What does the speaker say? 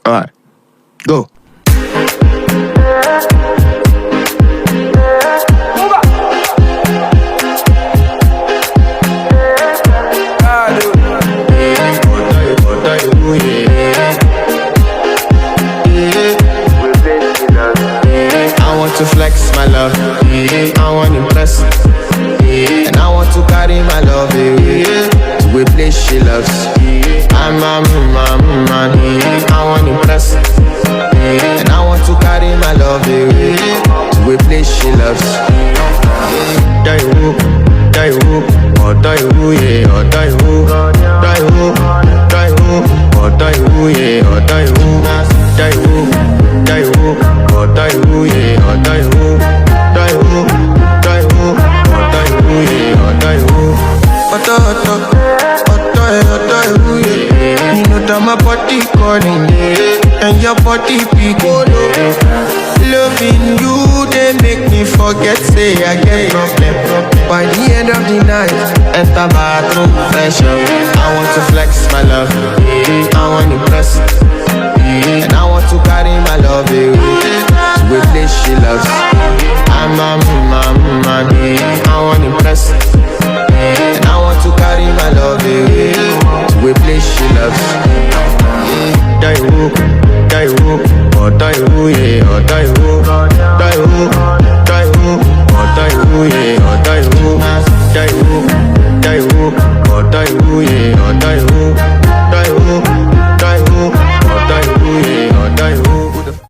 Alright, go. I want to flex my love, I want to impress, and I want to carry my love to a place she loves. I'm a man, I want to impress, and I want to carry my love to a place she loves. Die who, oh die who, yeah, oh die who, die who, oh die who, yeah, oh die who, die who, oh die who, yeah, oh die who, die who, oh die who, yeah, oh die who. Oh who, yeah. You know that my body calling, and your body picking. Loving you, they make me forget, say I get problem. By the end of the night, enter bathroom fresh up. I want to flex my love, I want to impress, and I want to carry my love to a place she loves. I'm a